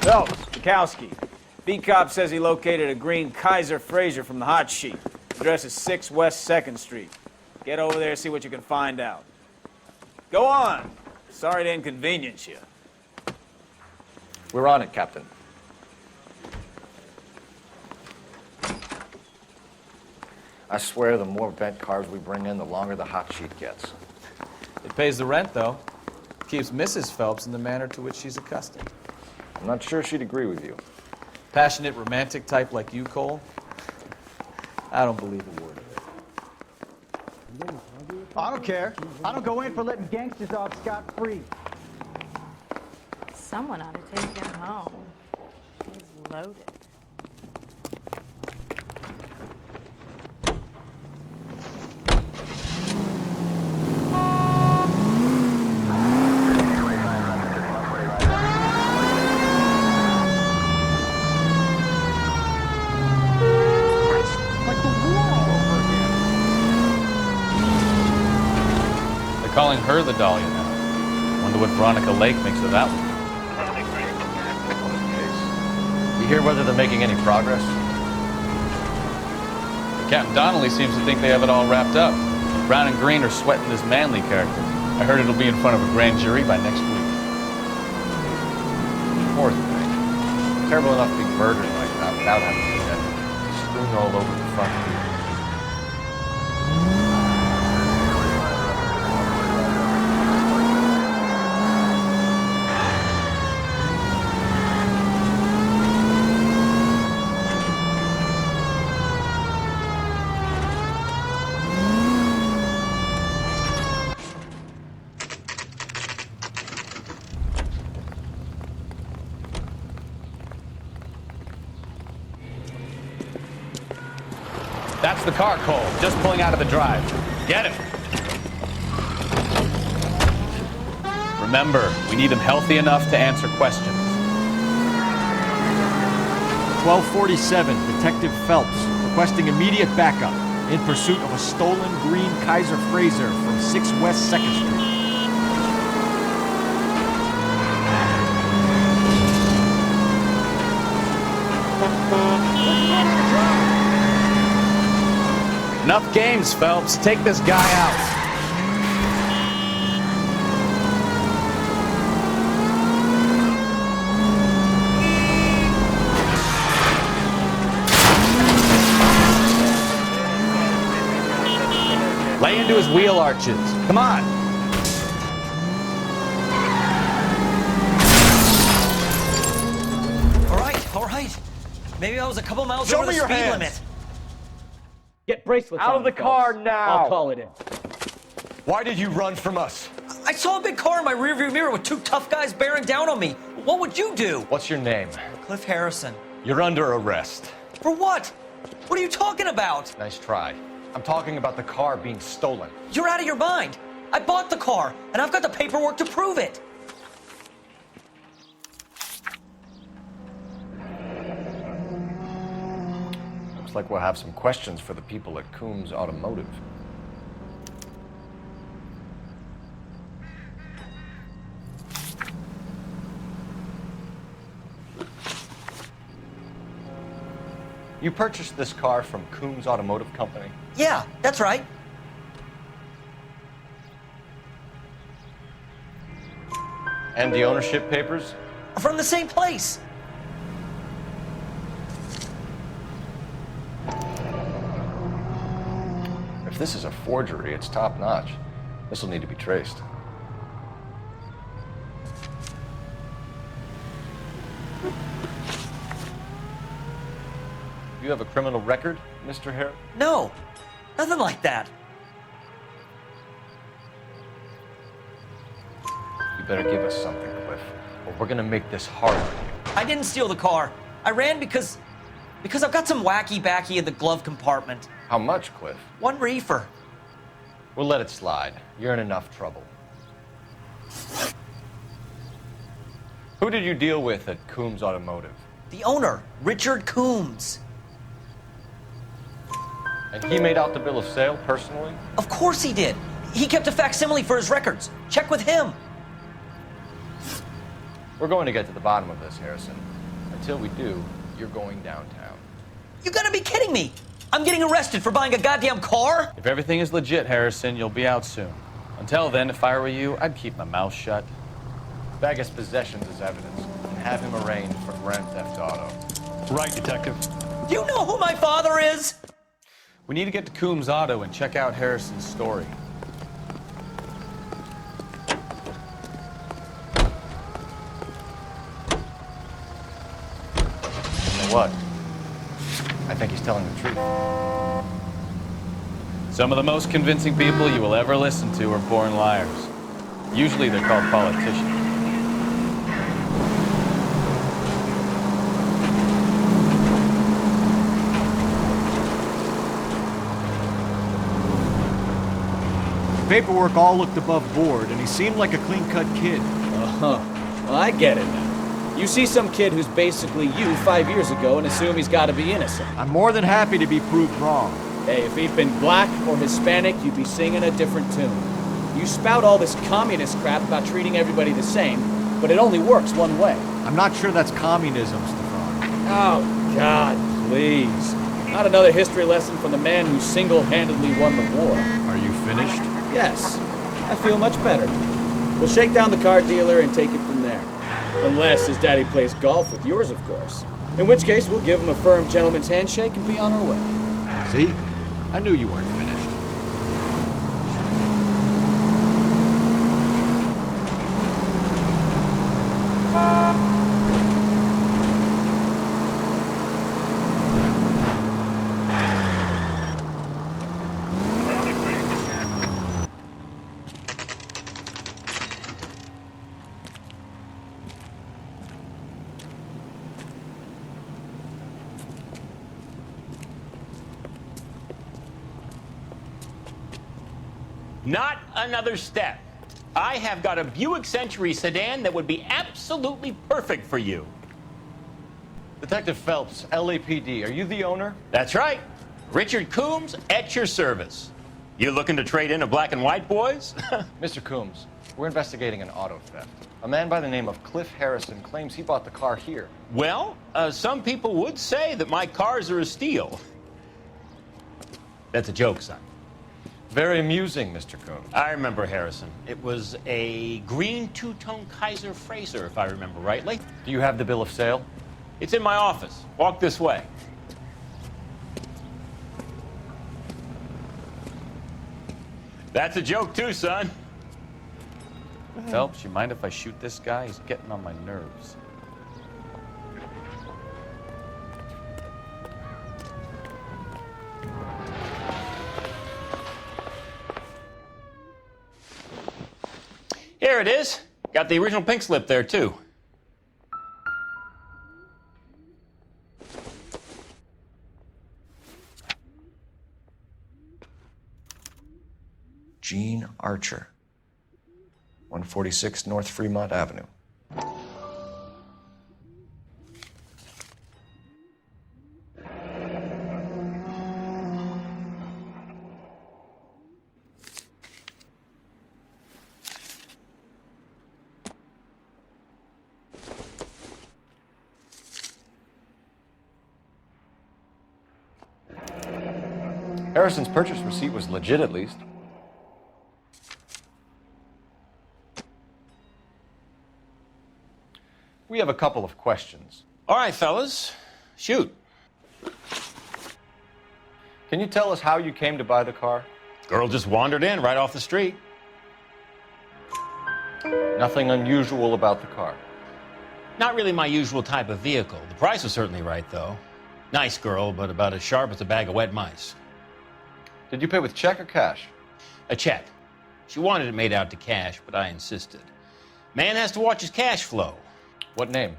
Phelps, Bukowski. B-Cop says he located a green Kaiser Frazer from the hot sheet. Address is 6 West 2nd Street. Get over there, see what you can find out. Go on. Sorry to inconvenience you. We're on it, Captain. I swear the more bent cars we bring in, the longer the hot sheet gets. It pays the rent, though. Keeps Mrs. Phelps in the manner to which she's accustomed. I'm not sure she'd agree with you. Passionate, romantic type like you, Cole? I don't believe a word of it. I don't care. I don't go in for letting gangsters off scot-free. Someone ought to take him home. He's loaded. Calling her the Dahlia now. Wonder what Veronica Lake thinks of that one. You hear whether they're making any progress? Captain Donnelly seems to think they have it all wrapped up. Brown and Green are sweating this Manley character. I heard it'll be in front of a grand jury by next week. Poor thing. Terrible enough to be murdered like that without having to get strewn all over the front of you. That's the car, Cole. Just pulling out of the drive. Get him. Remember, we need him healthy enough to answer questions. 1247, Detective Phelps, requesting immediate backup in pursuit of a stolen green Kaiser Frazer from 6 West 2nd Street. Enough games, Phelps. Take this guy out. Lay into his wheel arches. Come on. All right. Maybe I was a couple miles over the speed limit. Get bracelets out of the car now! I'll call it in. Why did you run from us? I saw a big car in my rearview mirror with 2 tough guys bearing down on me. What would you do? What's your name? Cliff Harrison. You're under arrest. For what? What are you talking about? Nice try. I'm talking about the car being stolen. You're out of your mind. I bought the car, and I've got the paperwork to prove it. Looks like we'll have some questions for the people at Coombs Automotive. You purchased this car from Coombs Automotive Company? Yeah, that's right. And the ownership papers? From the same place. If this is a forgery, it's top-notch. This will need to be traced. You have a criminal record, Mr. Harris? No, nothing like that. You better give us something, Cliff, or we're gonna make this hard on you. I didn't steal the car. I ran because I've got some wacky backy in the glove compartment. How much, Cliff? 1 reefer. We'll let it slide. You're in enough trouble. Who did you deal with at Coombs Automotive? The owner, Richard Coombs. And he made out the bill of sale personally? Of course he did. He kept a facsimile for his records. Check with him. We're going to get to the bottom of this, Harrison. Until we do, you're going downtown. You gotta be kidding me! I'm getting arrested for buying a goddamn car? If everything is legit, Harrison, you'll be out soon. Until then, if I were you, I'd keep my mouth shut. Bag his possessions as evidence and have him arraigned for grand theft auto. Right, Detective. Do you know who my father is? We need to get to Coombs Auto and check out Harrison's story. You know what? I think he's telling the truth. Some of the most convincing people you will ever listen to are born liars. Usually they're called politicians. Paperwork all looked above board, and he seemed like a clean-cut kid. Uh-huh. Well, I get it now. You see some kid who's basically you 5 years ago and assume he's got to be innocent. I'm more than happy to be proved wrong. Hey, if he'd been black or Hispanic, you'd be singing a different tune. You spout all this communist crap about treating everybody the same, but it only works one way. I'm not sure that's communism, Stefan. Oh, God, please. Not another history lesson from the man who single-handedly won the war. Are you finished? Yes, I feel much better. We'll shake down the car dealer and take it from there. Unless his daddy plays golf with yours, of course. In which case, we'll give him a firm gentleman's handshake and be on our way. See? I knew you weren't finished. Not another step. I have got a Buick Century sedan that would be absolutely perfect for you. Detective Phelps, LAPD, are you the owner? That's right. Richard Coombs at your service. You looking to trade in a black and white, boys? Mr. Coombs, we're investigating an auto theft. A man by the name of Cliff Harrison claims he bought the car here. Well, some people would say that my cars are a steal. That's a joke, son. Very amusing, Mr. Coombs. I remember Harrison. It was a green two-tone Kaiser Frazer, if I remember rightly. Do you have the bill of sale? It's in my office. Walk this way. That's a joke too, son. Phelps, you mind if I shoot this guy? He's getting on my nerves. Here it is. Got the original pink slip there, too. Gene Archer, 146 North Fremont Avenue. Harrison's purchase receipt was legit, at least. We have a couple of questions. All right, fellas. Shoot. Can you tell us how you came to buy the car? Girl just wandered in right off the street. Nothing unusual about the car. Not really my usual type of vehicle. The price was certainly right, though. Nice girl, but about as sharp as a bag of wet mice. Did you pay with check or cash? A check. She wanted it made out to cash, but I insisted. Man has to watch his cash flow. What name?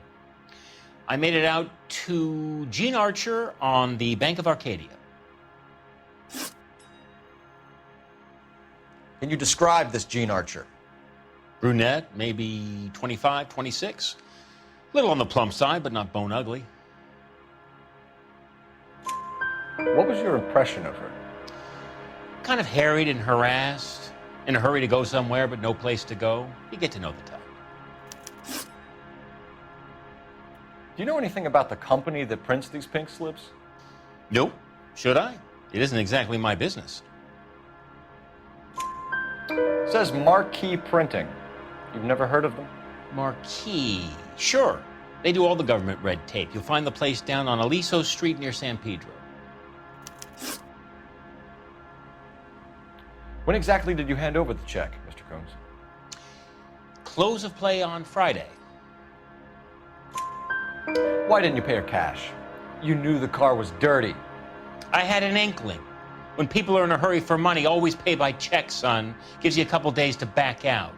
I made it out to Gene Archer on the Bank of Arcadia. Can you describe this Gene Archer? Brunette, maybe 25, 26. Little on the plump side, but not bone ugly. What was your impression of her? Kind of harried and harassed, in a hurry to go somewhere, but no place to go. You get to know the type. Do you know anything about the company that prints these pink slips? Nope. Should I? It isn't exactly my business. It says Marquee Printing. You've never heard of them? Marquee. Sure. They do all the government red tape. You'll find the place down on Aliso Street near San Pedro. When exactly did you hand over the check, Mr. Coombs? Close of play on Friday. Why didn't you pay her cash? You knew the car was dirty. I had an inkling. When people are in a hurry for money, always pay by check, son. Gives you a couple days to back out.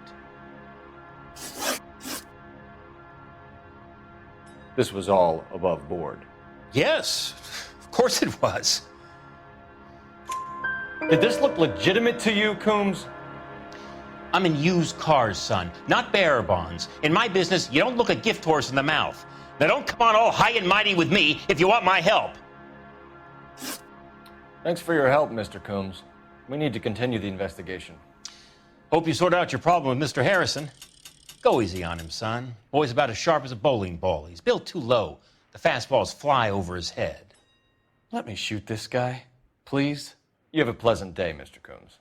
This was all above board. Yes, of course it was. Did this look legitimate to you, Coombs? I'm in used cars, son, not bearer bonds. In my business, you don't look a gift horse in the mouth. Now don't come on all high and mighty with me if you want my help. Thanks for your help, Mr. Coombs. We need to continue the investigation. Hope you sort out your problem with Mr. Harrison. Go easy on him, son. Boy's about as sharp as a bowling ball. He's built too low. The fastballs fly over his head. Let me shoot this guy, please. You have a pleasant day, Mr. Coombs.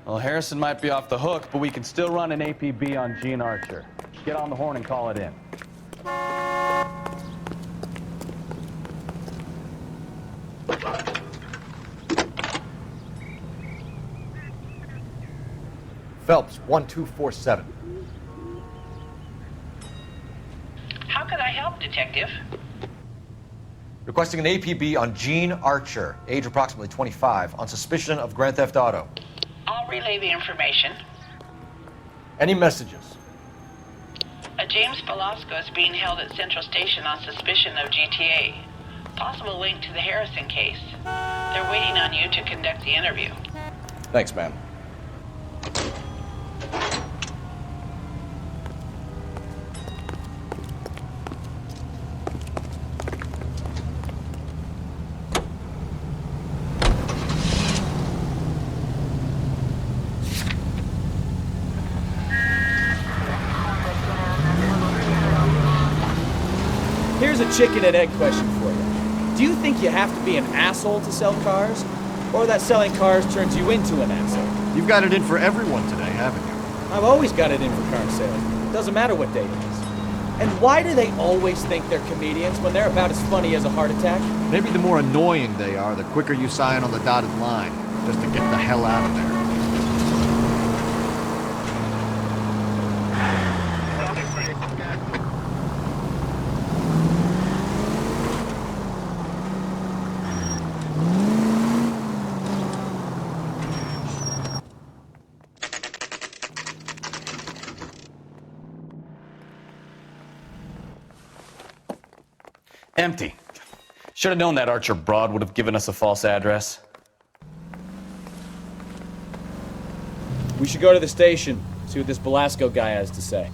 Well, Harrison might be off the hook, but we can still run an APB on Gene Archer. Get on the horn and call it in. Phelps, 1247. How can I help, Detective? Requesting an APB on Gene Archer, age approximately 25, on suspicion of grand theft auto. I'll relay the information. Any messages? A James Velasco is being held at Central Station on suspicion of GTA. Possible link to the Harrison case. They're waiting on you to conduct the interview. Thanks, ma'am. Here's a chicken and egg question for you. Do you think you have to be an asshole to sell cars? Or that selling cars turns you into an asshole? You've got it in for everyone today, haven't you? I've always got it in for car sales. Doesn't matter what day it is. And why do they always think they're comedians when they're about as funny as a heart attack? Maybe the more annoying they are, the quicker you sign on the dotted line, just to get the hell out of there. Empty. Should have known that Archer broad would have given us a false address. We should go to the station, see what this Velasco guy has to say.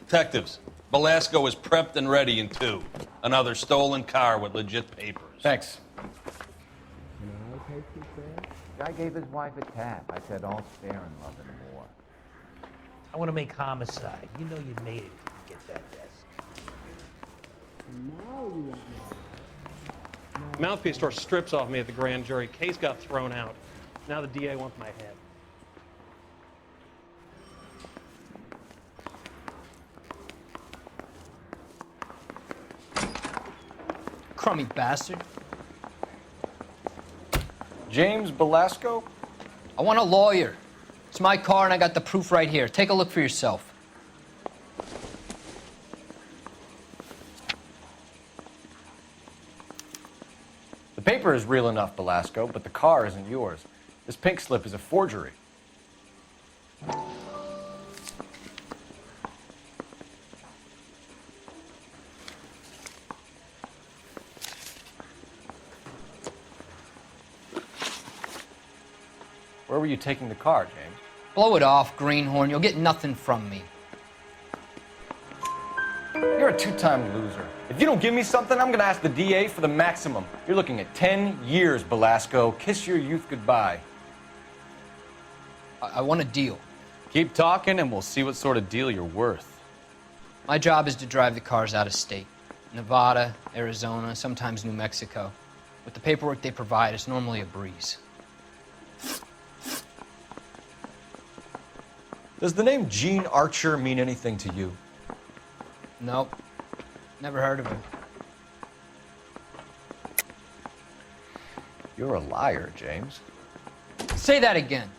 Detectives, Velasco is prepped and ready in 2. Another stolen car with legit papers. Thanks. Guy gave his wife a tap. I said, all fair in love and war. I want to make homicide. You know you made it to get that desk. Mouthpiece tore strips off me at the grand jury. Case got thrown out. Now the DA wants my head. crummy bastard. James Belasco? I want a lawyer. It's my car, and I got the proof right here. Take a look for yourself. The paper is real enough, Belasco, but the car isn't yours. This pink slip is a forgery. Where were you taking the car, James? Blow it off, greenhorn. You'll get nothing from me. You're a two-time loser. If you don't give me something, I'm gonna ask the DA for the maximum. You're looking at 10 years, Belasco. Kiss your youth goodbye. I want a deal. Keep talking and we'll see what sort of deal you're worth. My job is to drive the cars out of state. Nevada, Arizona, sometimes New Mexico. With the paperwork they provide, it's normally a breeze. Does the name Gene Archer mean anything to you? Nope. Never heard of him. You're a liar, James. Say that again.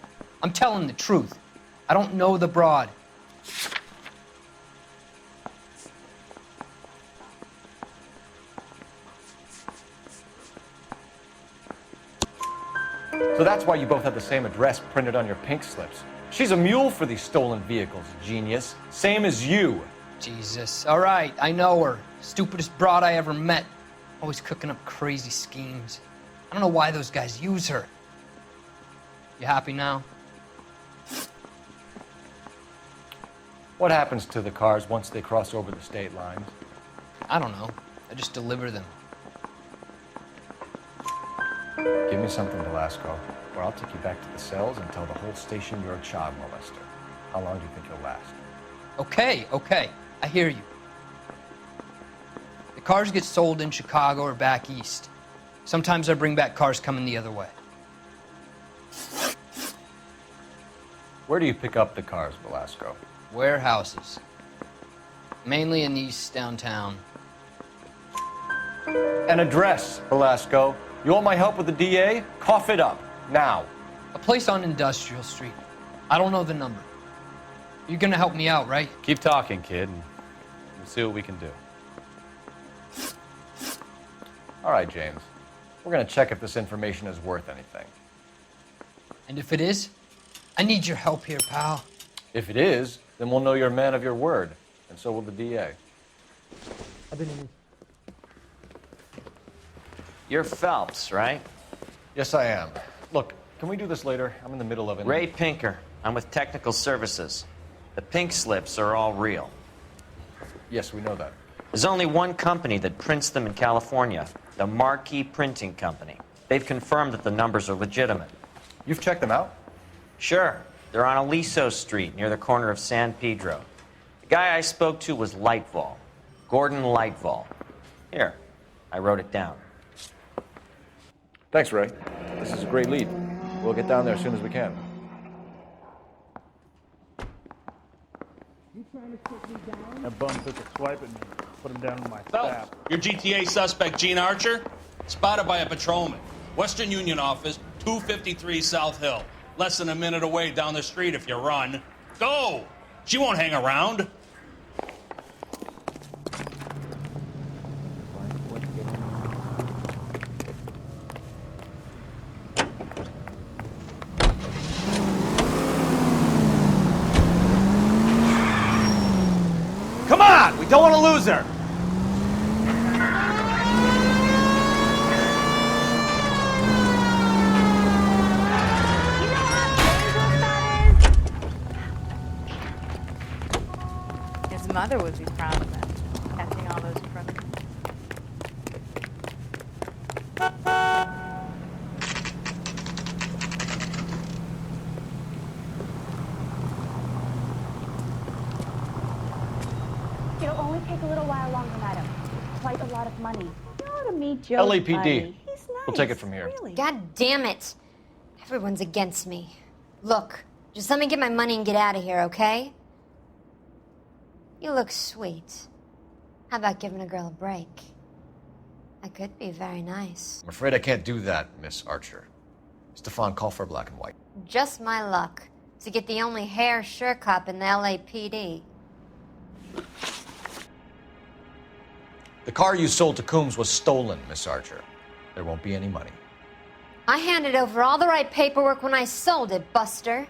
I'm telling the truth. I don't know the broad. So that's why you both have the same address printed on your pink slips. She's a mule for these stolen vehicles, genius. Same as you. Jesus. All right, I know her. Stupidest broad I ever met. Always cooking up crazy schemes. I don't know why those guys use her. You happy now? What happens to the cars once they cross over the state lines? I don't know. I just deliver them. Give me something, Belasco, or I'll take you back to the cells and tell the whole station you're a child molester. How long do you think you'll last? Okay. I hear you. The cars get sold in Chicago or back east. Sometimes I bring back cars coming the other way. Where do you pick up the cars, Belasco? Warehouses. Mainly in East downtown. An address, Belasco. You want my help with the DA? Cough it up, now. A place on Industrial Street. I don't know the number. You're gonna help me out, right? Keep talking, kid, and we'll see what we can do. All right, James. We're gonna check if this information is worth anything. And if it is, I need your help here, pal. If it is, then we'll know you're a man of your word, and so will the DA. I've been in. You're Phelps, right? Yes, I am. Look, can we do this later? I'm in the middle of it. Ray Pinker. I'm with Technical Services. The pink slips are all real. Yes, we know that. There's only one company that prints them in California, the Marquee Printing Company. They've confirmed that the numbers are legitimate. You've checked them out? Sure. They're on Aliso Street, near the corner of San Pedro. The guy I spoke to was Lightval. Gordon Lightval. Here, I wrote it down. Thanks, Ray. This is a great lead. We'll get down there as soon as we can. That bum took a swipe at me. Put him down on my Phelps, staff. your GTA suspect, Gene Archer, spotted by a patrolman. Western Union office, 253 South Hill. Less than a minute away down the street if you run. Go! She won't hang around. Come on! We don't want to lose her! His mother would be proud of him, catching all those criminals. It'll only take a little while longer, madam. Quite a lot of money. You ought to meet Joe. LAPD. He's nice. We'll take it from here. Really. God damn it. Everyone's against me. Look, just let me get my money and get out of here, okay? You look sweet. How about giving a girl a break? I could be very nice. I'm afraid I can't do that, Miss Archer. Stefan, call for black and white. Just my luck to get the only hair sure cop in the LAPD. The car you sold to Coombs was stolen, Miss Archer. There won't be any money. I handed over all the right paperwork when I sold it, Buster.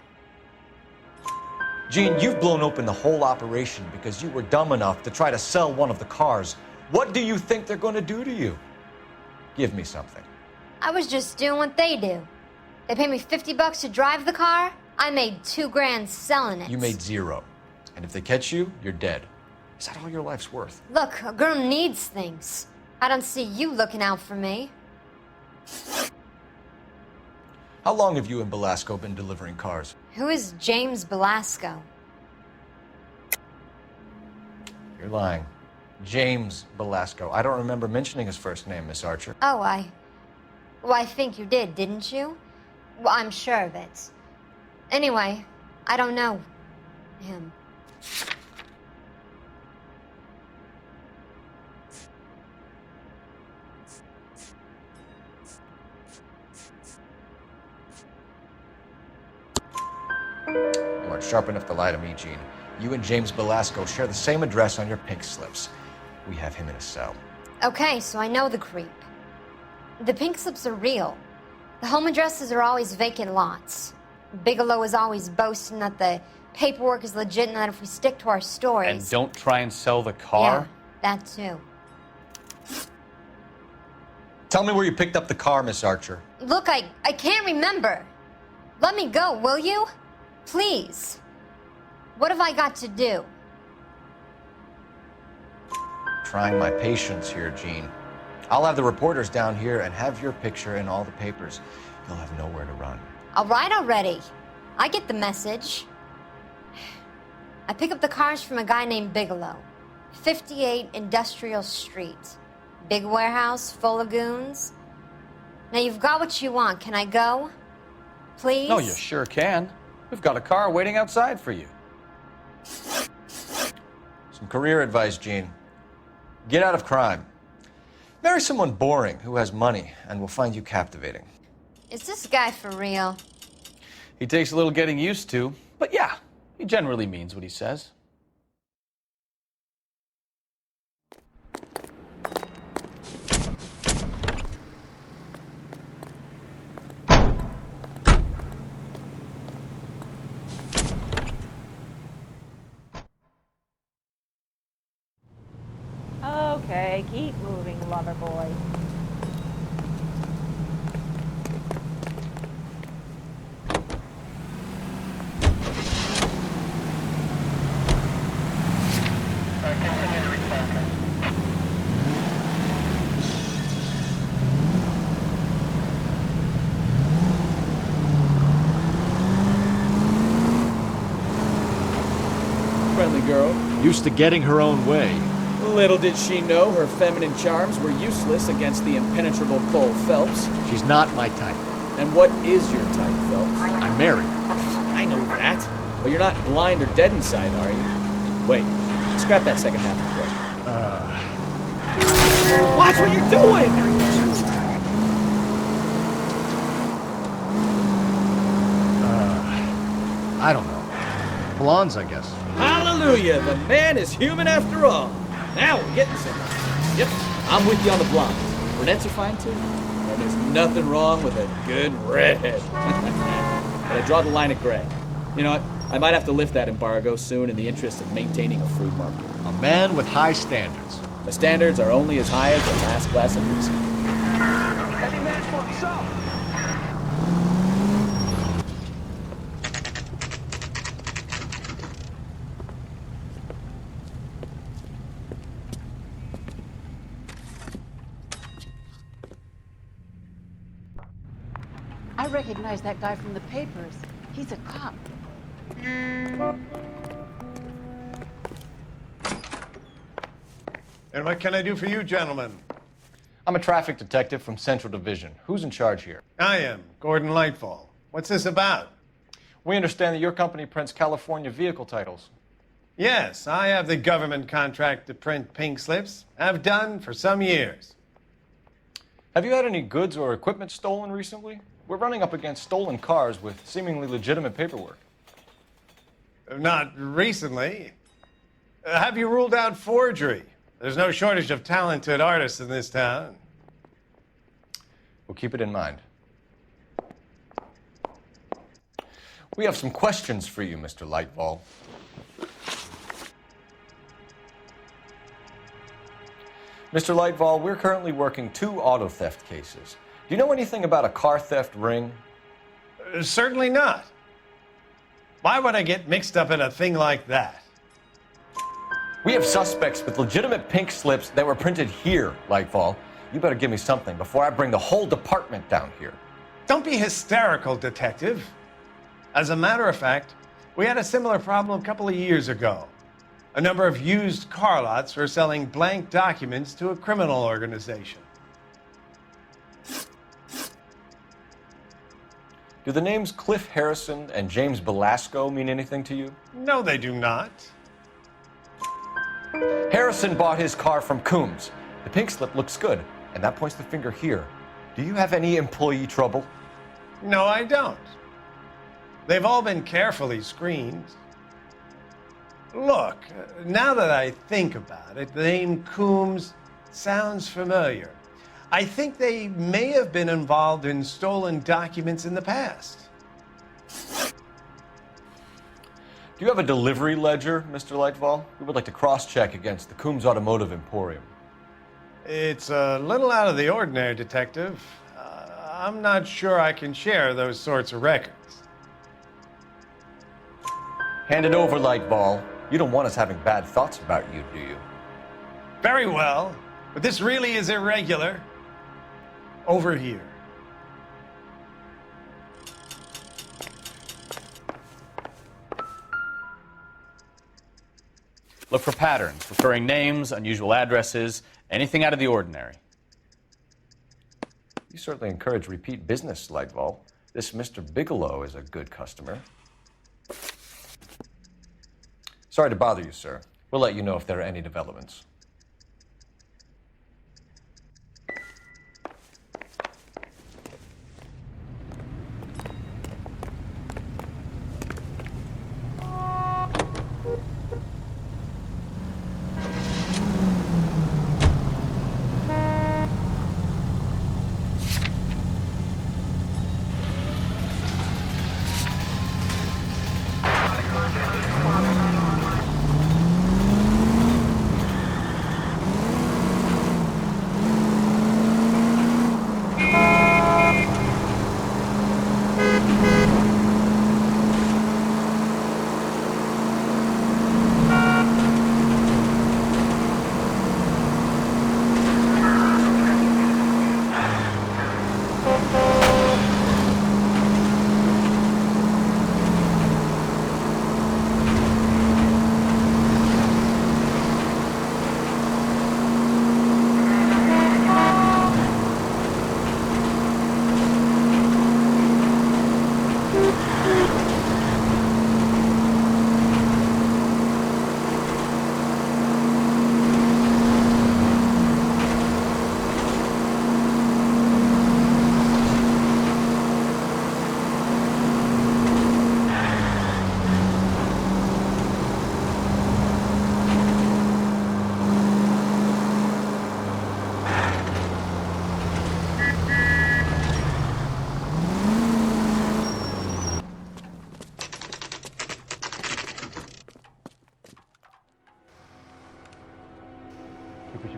Jean, you've blown open the whole operation because you were dumb enough to try to sell one of the cars. What do you think they're going to do to you? Give me something. I was just doing what they do. They paid me $50 to drive the car. I made $2 grand selling it. You made 0. And if they catch you, you're dead. Is that all your life's worth? Look, a girl needs things. I don't see you looking out for me. How long have you and Belasco been delivering cars? Who is James Belasco? You're lying. James Belasco. I don't remember mentioning his first name, Miss Archer. Oh, well, I think you did, didn't you? Well, I'm sure of it. Anyway, I don't know him. You aren't sharp enough to lie to me, Gene. You and James Belasco share the same address on your pink slips. We have him in a cell. Okay, so I know the creep. The pink slips are real. The home addresses are always vacant lots. Bigelow is always boasting that the paperwork is legit and that if we stick to our stories... And don't try and sell the car? Yeah, that too. Tell me where you picked up the car, Miss Archer. Look, I can't remember. Let me go, will you? Please. What have I got to do? Trying my patience here, Gene. I'll have the reporters down here and have your picture in all the papers. You'll have nowhere to run. All right already. I get the message. I pick up the cars from a guy named Bigelow. 58 Industrial Street. Big warehouse full of goons. Now you've got what you want. Can I go? Please? No, you sure can. We've got a car waiting outside for you. Some career advice, Gene. Get out of crime. Marry someone boring who has money and will find you captivating. Is this guy for real? He takes a little getting used to, but yeah, he generally means what he says. Okay, keep moving, lover boy. Friendly girl. Used to getting her own way. Little did she know her feminine charms were useless against the impenetrable Cole Phelps. She's not my type. And what is your type, Phelps? I'm married. I know that. But you're not blind or dead inside, are you? Wait, scrap that second half of the question. Watch what you're doing! I don't know. Blondes, I guess. Hallelujah! The man is human after all. Now we're getting somewhere. Yep, I'm with you on the blondes. Brunettes are fine too. And there's nothing wrong with a good redhead. But I draw the line at gray. You know what? I might have to lift that embargo soon in the interest of maintaining a free market. A man with high standards. The standards are only as high as the last glass of whiskey. Any match for himself. I recognize that guy from the papers. He's a cop. And what can I do for you, gentlemen? I'm a traffic detective from Central Division. Who's in charge here? I am, Gordon Lightfall. What's this about? We understand that your company prints California vehicle titles. Yes, I have the government contract to print pink slips. I've done for some years. Have you had any goods or equipment stolen recently? We're running up against stolen cars with seemingly legitimate paperwork. Not recently. Have you ruled out forgery? There's no shortage of talented artists in this town. We'll keep it in mind. We have some questions for you, Mr. Lightfall. Mr. Lightfall, we're currently working 2 auto theft cases. Do you know anything about a car theft ring? Certainly not. Why would I get mixed up in a thing like that? We have suspects with legitimate pink slips that were printed here, Lightfall. You better give me something before I bring the whole department down here. Don't be hysterical, Detective. As a matter of fact, we had a similar problem a couple of years ago. A number of used car lots were selling blank documents to a criminal organization. Do the names Cliff Harrison and James Belasco mean anything to you? No, they do not. Harrison bought his car from Coombs. The pink slip looks good, and that points the finger here. Do you have any employee trouble? No, I don't. They've all been carefully screened. Look, now that I think about it, the name Coombs sounds familiar. I think they may have been involved in stolen documents in the past. Do you have a delivery ledger, Mr. Lightfall? We would like to cross-check against the Coombs Automotive Emporium. It's a little out of the ordinary, Detective. I'm not sure I can share those sorts of records. Hand it over, Lightfall. You don't want us having bad thoughts about you, do you? Very well, but this really is irregular. Over here. Look for patterns, recurring names, unusual addresses, anything out of the ordinary. You certainly encourage repeat business, Lightfall. This Mr. Bigelow is a good customer. Sorry to bother you, sir. We'll let you know if there are any developments.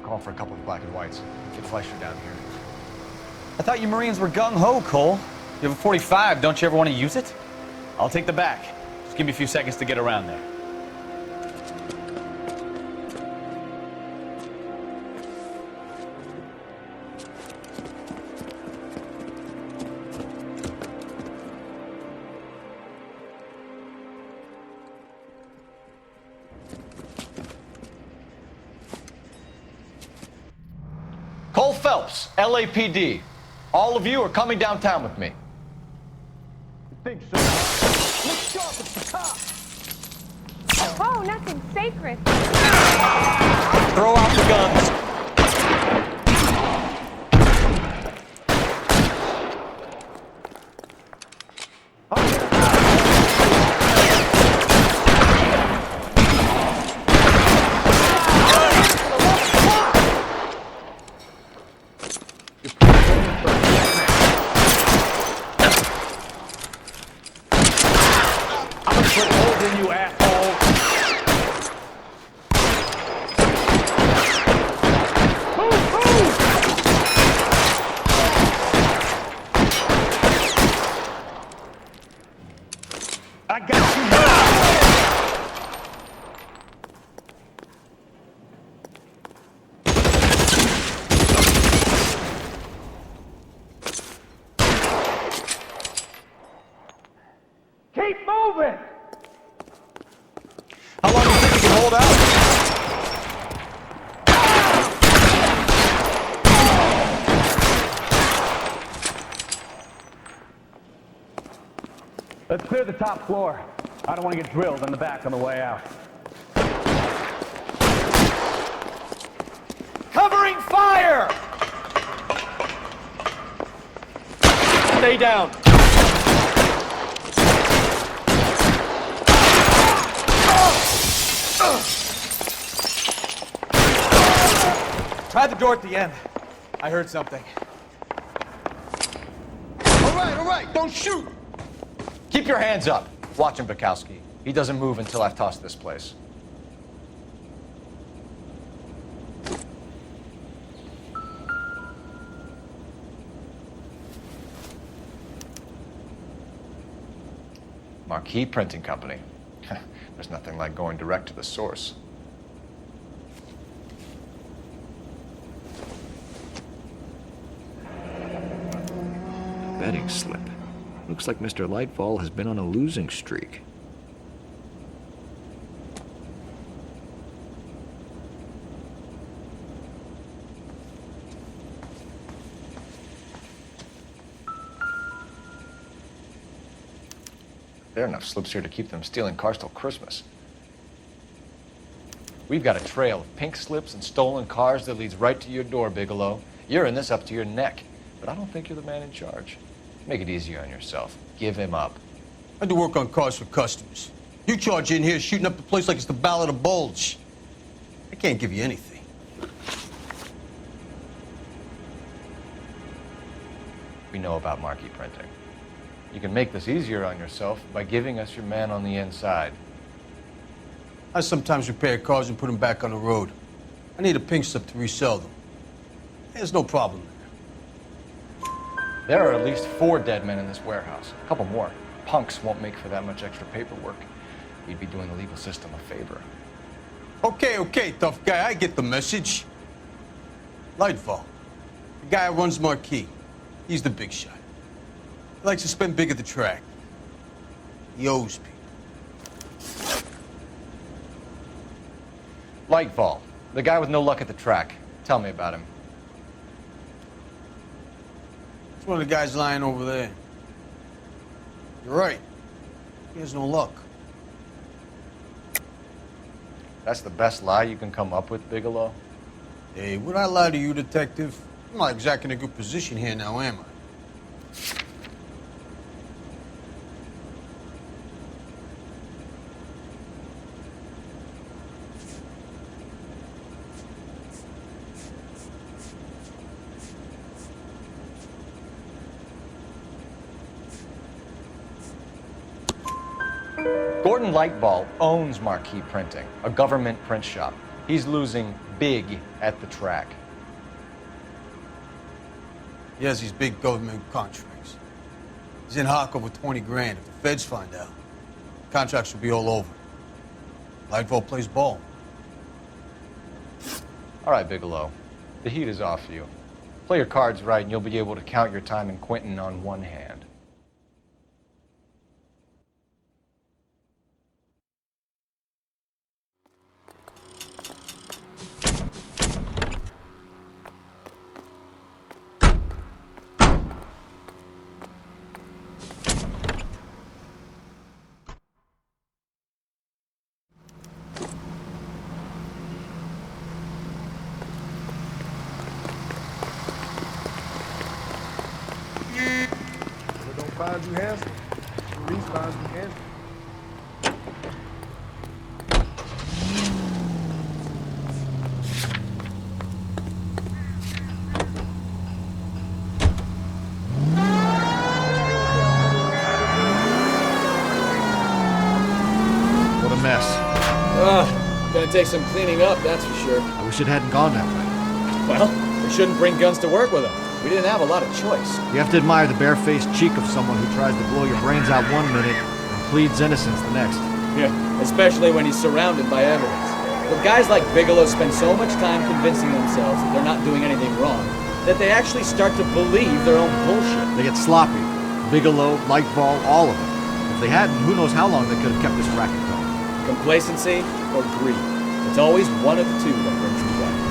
Call for a couple of black and whites. Get Fleischer down here. I thought you Marines were gung-ho, Cole. You have a 45, don't you ever want to use it? I'll take the back. Just give me a few seconds to get around there. Cole Phelps, LAPD. All of you are coming downtown with me. Think so? Look sharp, it's the cop! Oh, nothing sacred. Throw out the guns. You asshole! I got you now! Keep moving! How long do you think you can hold out? Let's clear the top floor. I don't want to get drilled in the back on the way out. Covering fire! Stay down. Try the door at the end. I heard something. All right, don't shoot! Keep your hands up. Watch him, Bukowski. He doesn't move until I've tossed this place. Marquee Printing Company. There's nothing like going direct to the source. Betting slip. Looks like Mr. Lightfall has been on a losing streak. There are enough slips here to keep them stealing cars till Christmas. We've got a trail of pink slips and stolen cars that leads right to your door, Bigelow. You're in this up to your neck, but I don't think you're the man in charge. Make it easier on yourself. Give him up. I do work on cars for customers. You charge in here shooting up the place like it's the Ballad of Bulge. I can't give you anything. We know about Marquee Printing. You can make this easier on yourself by giving us your man on the inside. I sometimes repair cars and put them back on the road. I need a pink slip to resell them. There's no problem there. There are at least 4 dead men in this warehouse. A couple more. Punks won't make for that much extra paperwork. You'd be doing the legal system a favor. Okay, tough guy. I get the message. Lightfall. The guy who runs Marquee. He's the big shot. He likes to spend big at the track. He owes people. Lightfall. The guy with no luck at the track. Tell me about him. It's one of the guys lying over there. You're right. He has no luck. That's the best lie you can come up with, Bigelow? Hey, would I lie to you, detective? I'm not exactly in a good position here now, am I? Gordon Lightfall owns Marquee Printing, a government print shop. He's losing big at the track. He has these big government contracts. He's in hock over 20 grand. If the feds find out, contracts will be all over. Lightfall plays ball. All right, Bigelow. The heat is off you. Play your cards right and you'll be able to count your time in Quentin on one hand. Find you handsome. respawns again. What a mess. Gonna take some cleaning up, that's for sure. I wish it hadn't gone that way. Well, we shouldn't bring guns to work with them. We didn't have a lot of choice. You have to admire the barefaced cheek of someone who tries to blow your brains out one minute and pleads innocence the next. Yeah, especially when he's surrounded by evidence. But guys like Bigelow spend so much time convincing themselves that they're not doing anything wrong, that they actually start to believe their own bullshit. They get sloppy. Bigelow, Lightball, all of them. If they hadn't, who knows how long they could have kept this racket going. Complacency or greed. It's always one of the two that brings you down.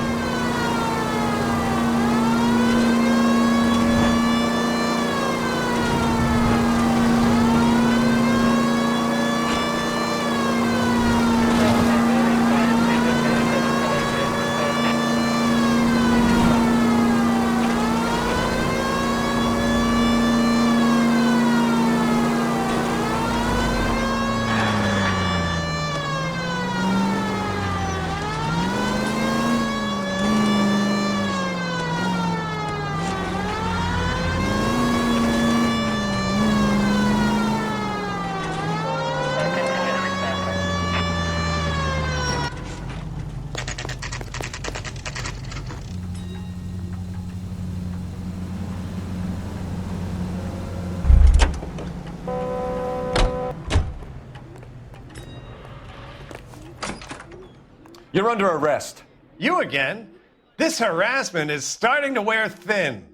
You're under arrest. You again? This harassment is starting to wear thin.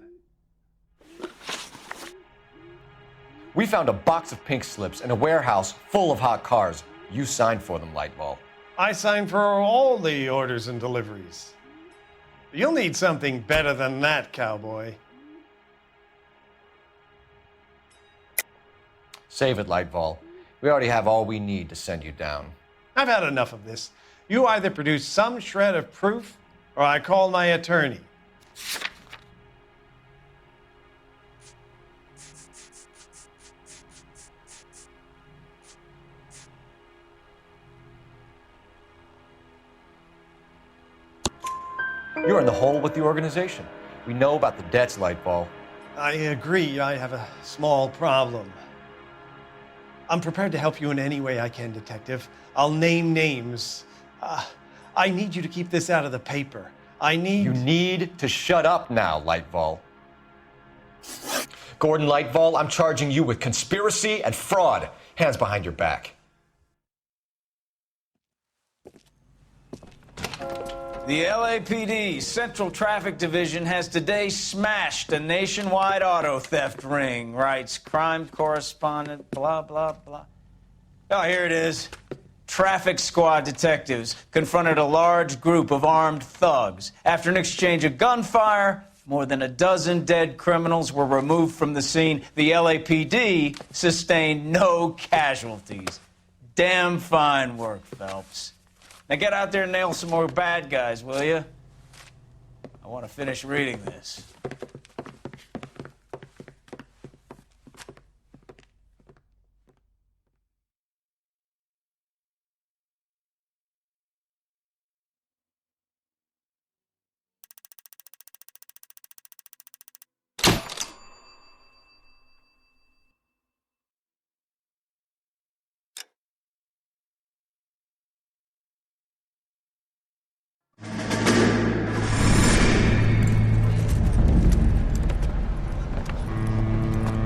We found a box of pink slips in a warehouse full of hot cars. You signed for them, Lightball. I signed for all the orders and deliveries. You'll need something better than that, cowboy. Save it, Lightball. We already have all we need to send you down. I've had enough of this. You either produce some shred of proof, or I call my attorney. You're in the hole with the organization. We know about the debts, Lightball. I agree. I have a small problem. I'm prepared to help you in any way I can, Detective. I'll name names. I need you to keep this out of the paper. You need to shut up now, Lightball. Gordon Lightball, I'm charging you with conspiracy and fraud. Hands behind your back. The LAPD Central Traffic Division has today smashed a nationwide auto theft ring, writes crime correspondent, blah, blah, blah. Oh, here it is. Traffic squad detectives confronted a large group of armed thugs. After an exchange of gunfire, more than a dozen dead criminals were removed from the scene. The LAPD sustained no casualties. Damn fine work, Phelps. Now get out there and nail some more bad guys, will you? I want to finish reading this.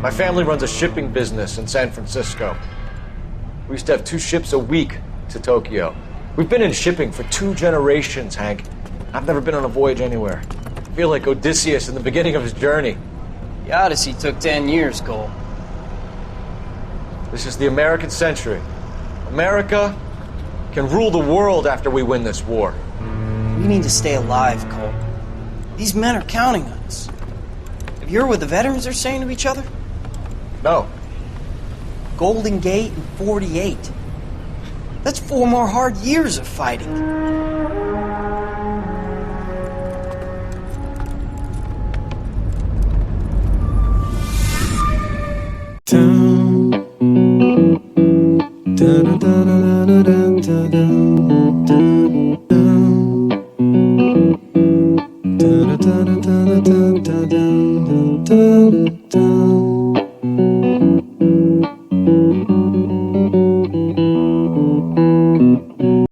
My family runs a shipping business in San Francisco. We used to have 2 ships a week to Tokyo. We've been in shipping for 2 generations, Hank. I've never been on a voyage anywhere. I feel like Odysseus in the beginning of his journey. The Odyssey took 10 years, Cole. This is the American century. America can rule the world after we win this war. We need to stay alive, Cole. These men are counting on us. Have you heard what the veterans are saying to each other? No. Golden Gate and 48. That's 4 more hard years of fighting. Down Da